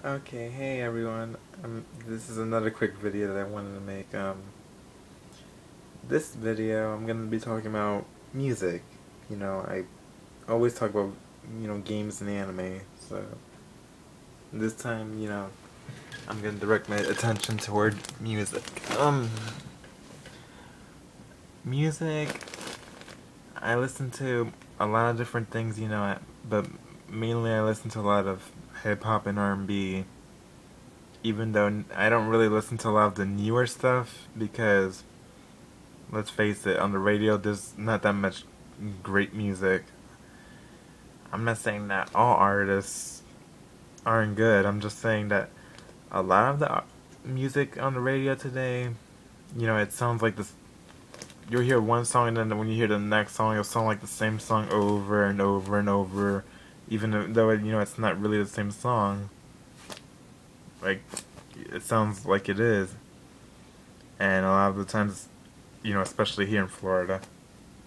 Okay, hey everyone. This is another quick video that I wanted to make. This video I'm gonna be talking about music. I always talk about games and anime. So this time, I'm gonna direct my attention toward music. Music. I listen to a lot of different things, but mainly I listen to a lot of hip hop and R&B. Even though I don't really listen to a lot of the newer stuff because, let's face it, on the radio there's not that much great music. I'm not saying that all artists aren't good. I'm just saying that a lot of the music on the radio today, it sounds like this. You'll hear one song and then when you hear the next song, it'll sound like the same song over and over and over, even though it's not really the same song. Like, it sounds like it is, and a lot of the times, especially here in Florida,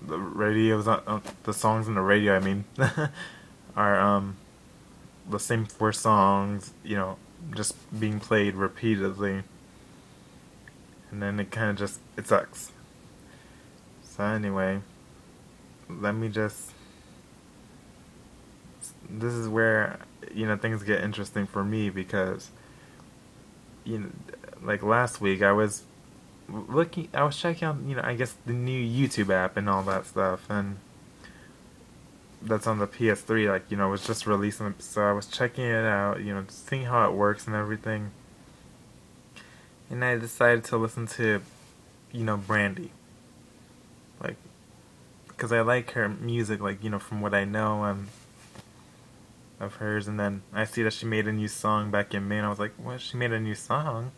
the radios, the songs on the radio, I mean, are the same four songs, just being played repeatedly, and then it sucks. So anyway, let me just. This is where things get interesting for me because you know, like last week I was checking out, I guess the new YouTube app and all that stuff, and that's on the PS3, like, it was just releasing, so I was checking it out, seeing how it works and everything, and I decided to listen to, Brandy, like, because I like her music, like, from what I know, of hers, and then I see that she made a new song back in May, and I was like, what, she made a new song?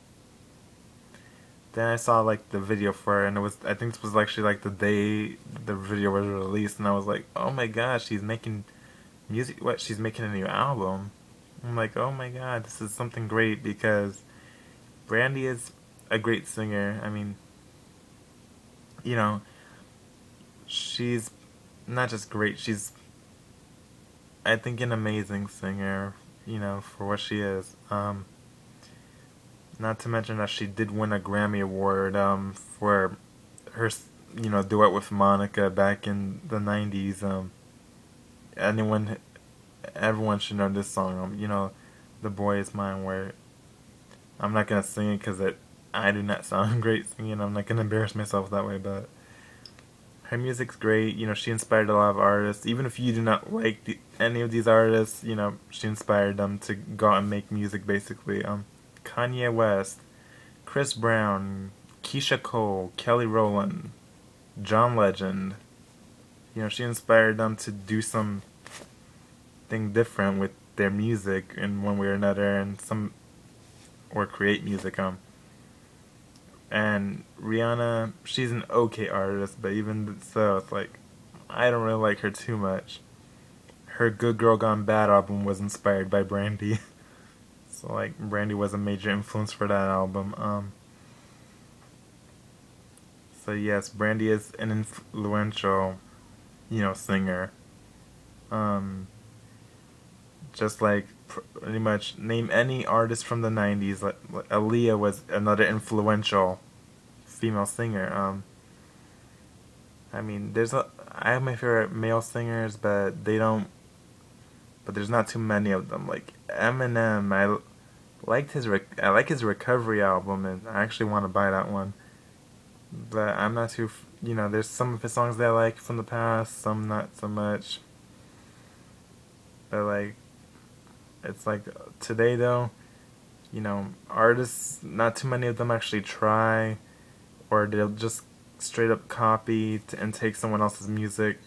Then I saw like the video for it, and I think this was actually like the day the video was released, and I was like, oh my gosh, she's making music. What? She's making a new album. I'm like, oh my god, this is something great because Brandy is a great singer. I mean, you know, she's not just great. She's, I think, an amazing singer. For what she is. Not to mention that she did win a Grammy Award for her, duet with Monica back in the 90s. Anyone, everyone should know this song. The Boy Is Mine. Where I'm not gonna sing it because I do not sound great singing. I'm not gonna embarrass myself that way, but her music's great. She inspired a lot of artists. Even if you do not like any of these artists, she inspired them to go out and make music. Basically, Kanye West, Chris Brown, Keisha Cole, Kelly Rowland, John Legend. She inspired them to do something different with their music in one way or another, or create music. And Rihanna, she's an okay artist, but even so, it's like I don't really like her too much. Her Good Girl Gone Bad album was inspired by Brandy. So like Brandy was a major influence for that album. So yes, Brandy is an influential, singer. Um, just like pretty much name any artist from the '90s. Like Aaliyah was another influential female singer. I mean, I have my favorite male singers, but they don't. But there's not too many of them. Like Eminem, I like his Recovery album, and I actually want to buy that one. But I'm not too, there's some of his songs that I like from the past, some not so much. But like, it's like today though, artists, not too many of them actually try, or they'll just straight up copy and take someone else's music.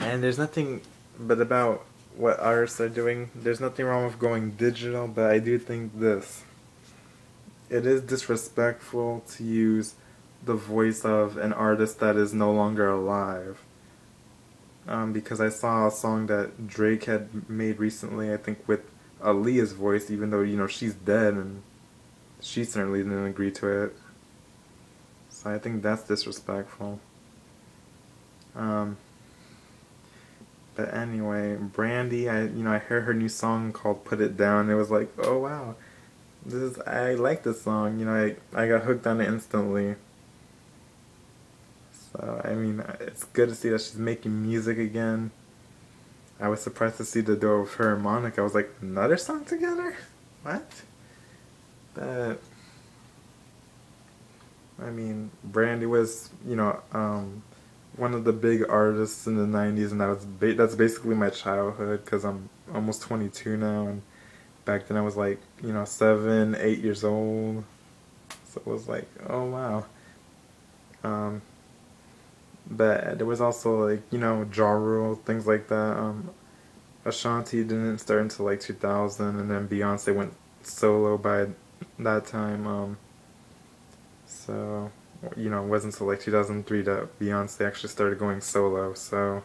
And there's nothing but about what artists are doing. There's nothing wrong with going digital, but I do think this. It is disrespectful to use the voice of an artist that is no longer alive. Because I saw a song that Drake had made recently, I think with Aaliyah's voice, even though, she's dead, and she certainly didn't agree to it. So I think that's disrespectful. Um, But anyway, Brandy, I heard her new song called "Put It Down." It was like, oh wow, I like this song. I got hooked on it instantly. So I mean, it's good to see that she's making music again. I was surprised to see the duo of her and Monica. I was like, another song together? What? But I mean, Brandy was, one of the big artists in the '90s, and that's basically my childhood because I'm almost 22 now, and back then I was like, 7, 8 years old. So it was like, oh wow. Um, but there was also like, Ja Rule, things like that. Ashanti didn't start until like 2000, and then Beyonce went solo by that time. So, it wasn't until like 2003 that Beyonce actually started going solo. So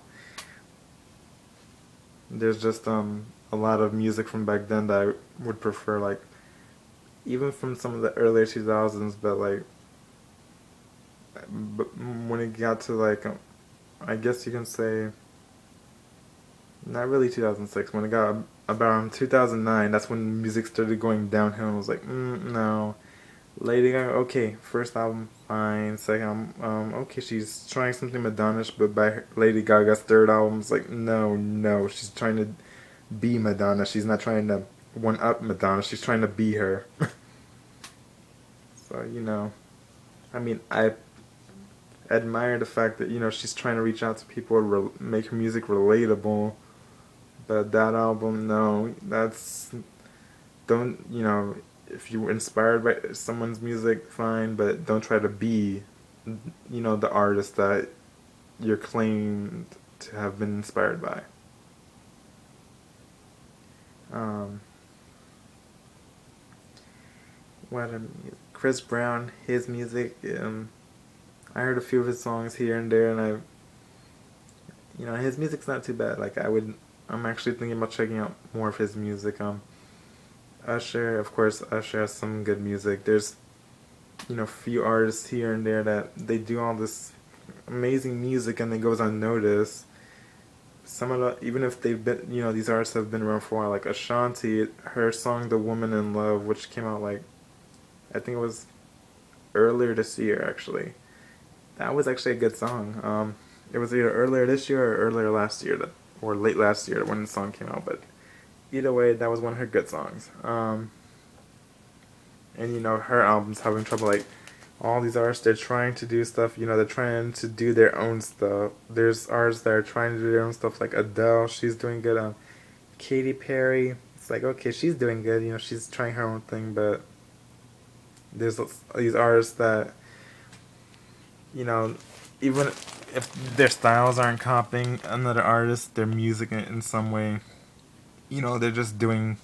there's just a lot of music from back then that I would prefer, like even from some of the earlier 2000s, but when it got to like I guess you can say not really 2006. When it got about 2009, that's when music started going downhill. And I was like, no. Lady Gaga, okay, first album, fine. Second album, okay, she's trying something Madonna-ish, but by Lady Gaga's third album, it's like, no, no, she's trying to be Madonna. She's not trying to one up Madonna. She's trying to be her. So I mean, I admire the fact that she's trying to reach out to people, make her music relatable. But that album, no, that's don't if you were inspired by someone's music, fine, but don't try to be the artist that you're claimed to have been inspired by. um Chris Brown, his music, I heard a few of his songs here and there, and his music's not too bad. I'm actually thinking about checking out more of his music. Usher, of course, Usher has some good music. There's, few artists here and there that they do all this amazing music and it goes unnoticed. Some of the, even if they've been, these artists have been around for a while, like Ashanti, her song "The Woman in Love," which came out I think it was earlier this year actually. That was actually a good song. It was either earlier this year or earlier last year, or late last year when the song came out, but either way, that was one of her good songs. And her album's having trouble. Like all these artists, they're trying to do stuff. They're trying to do their own stuff. There's artists that are trying to do their own stuff, like Adele. She's doing good. Katy Perry. It's like, okay, she's doing good. She's trying her own thing. But there's these artists that even if their styles aren't copying another artist, their music in some way, they're just doing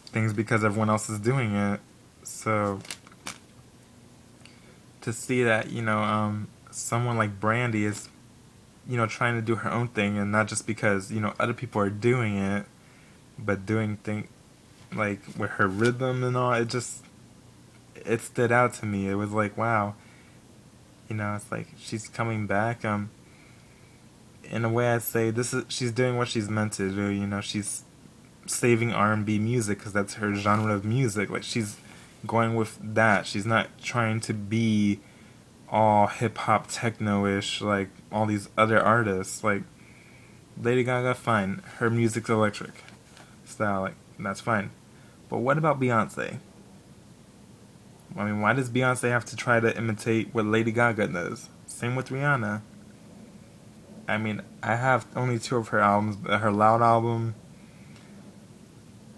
things because everyone else is doing it. So to see that, someone like Brandy is, trying to do her own thing, and not just because, other people are doing it, but doing things like with her rhythm and all, it stood out to me. It was like, wow, it's like she's coming back. In a way, I'd say she's doing what she's meant to do. She's saving R&B music because that's her genre of music. Like she's going with that. She's not trying to be all hip hop techno-ish like all these other artists. Like Lady Gaga, fine, her music's electric style, like that's fine. But what about Beyonce? I mean, why does Beyonce have to try to imitate what Lady Gaga does? Same with Rihanna. I mean, I have only 2 of her albums. Her Loud album,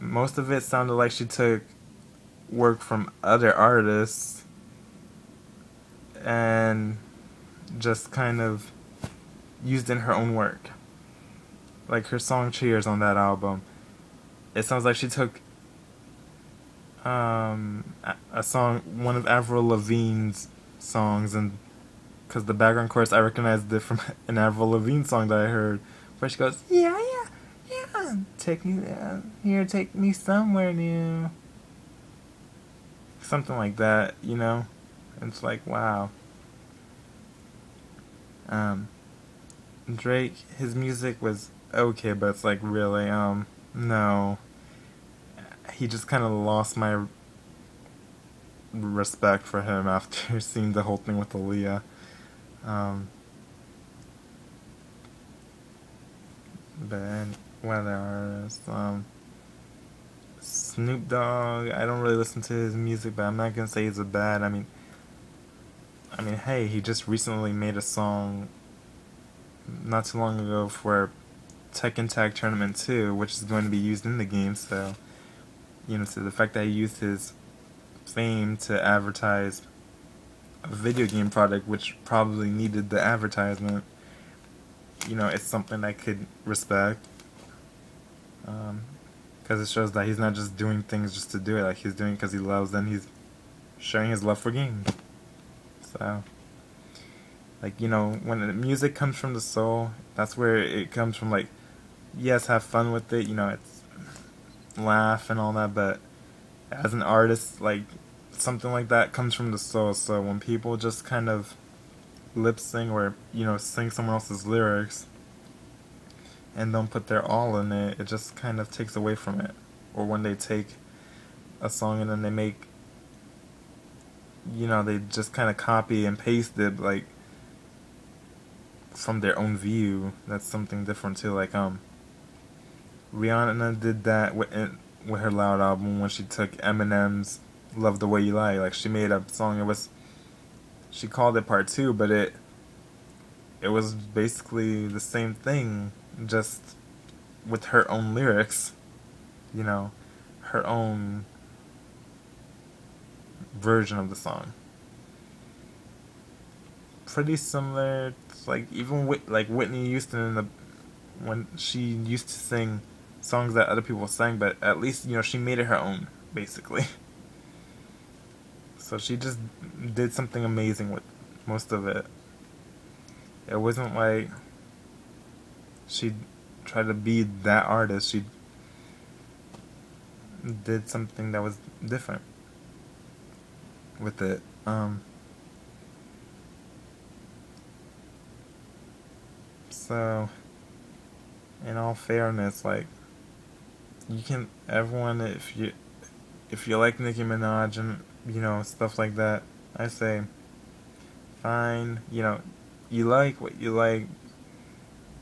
most of it sounded like she took work from other artists and just kind of used in her own work. Like her song "Cheers" on that album, it sounds like she took a song, one of Avril Lavigne's songs, and because the background chorus, I recognized it from an Avril Lavigne song that I heard, where she goes, "Yeah, yeah, yeah, take me here, take me somewhere new," something like that. It's like, wow. Drake, his music was okay, but it's like really, no. He just kind of lost my respect for him after seeing the whole thing with Aaliyah. Um, but what other artists? Snoop Dogg. I don't really listen to his music, but I'm not gonna say he's a bad. I mean, hey, he just recently made a song not too long ago for Tekken Tag Tournament 2, which is going to be used in the game. So, so the fact that he used his fame to advertise a video game product, which probably needed the advertisement, it's something I could respect. Because it shows that he's not just doing things just to do it. Like, he's doing it because he loves, and he's sharing his love for games. So, like, when the music comes from the soul, that's where it comes from. Like, yes, have fun with it, it's laugh and all that, but as an artist, like, something like that comes from the soul. So when people just kind of lip sync or, sing someone else's lyrics and don't put their all in it, it just kind of takes away from it. Or when they take a song and then they make, they just kind of copy and paste it, like, from their own view. That's something different too. Like, Rihanna did that with her Loud album when she took Eminem's Love the Way You Lie. Like, she made a song, she called it Part 2, but it was basically the same thing, just with her own lyrics, her own version of the song. Pretty similar, like, even with, like, Whitney Houston when she used to sing songs that other people sang, but at least, she made it her own, basically. So she just did something amazing with most of it. It wasn't like she tried to be that artist. She did something that was different with it. So, in all fairness, like, everyone, if you like Nicki Minaj and stuff like that, I say fine. You like what you like,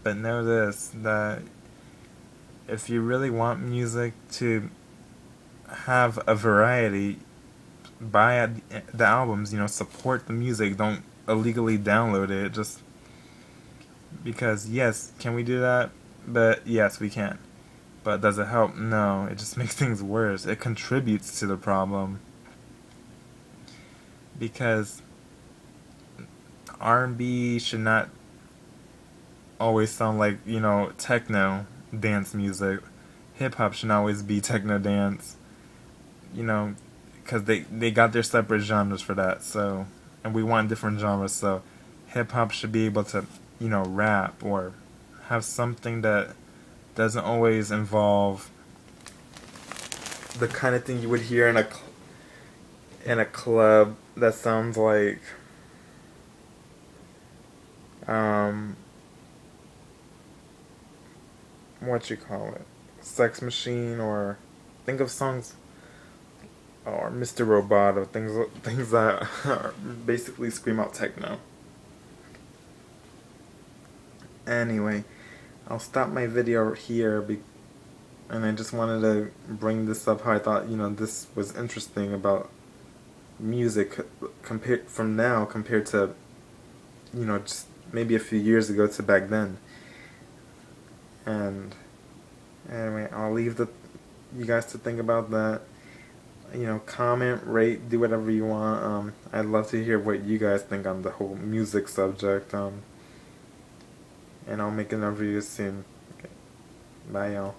but know this, that if you really want music to have a variety, buy the albums. Support the music. Don't illegally download it. Just because, yes, can we do that? But yes, we can. But does it help? No, it just makes things worse. It contributes to the problem. Because R&B should not always sound like, techno dance music. Hip hop should not always be techno dance. Because they got their separate genres for that. So, and we want different genres. So, hip hop should be able to, rap or have something that doesn't always involve the kind of thing you would hear in a club that sounds like what you call it, Sex Machine, or think of songs, or Mr. Robot, or things that are basically scream out techno. Anyway, I'll stop my video here, and I just wanted to bring this up how I thought, this was interesting about music compared to, just maybe a few years ago to back then. And anyway, I'll leave you guys to think about that. Comment, rate, do whatever you want. I'd love to hear what you guys think on the whole music subject. And I'll make another video soon. Okay. Bye, y'all.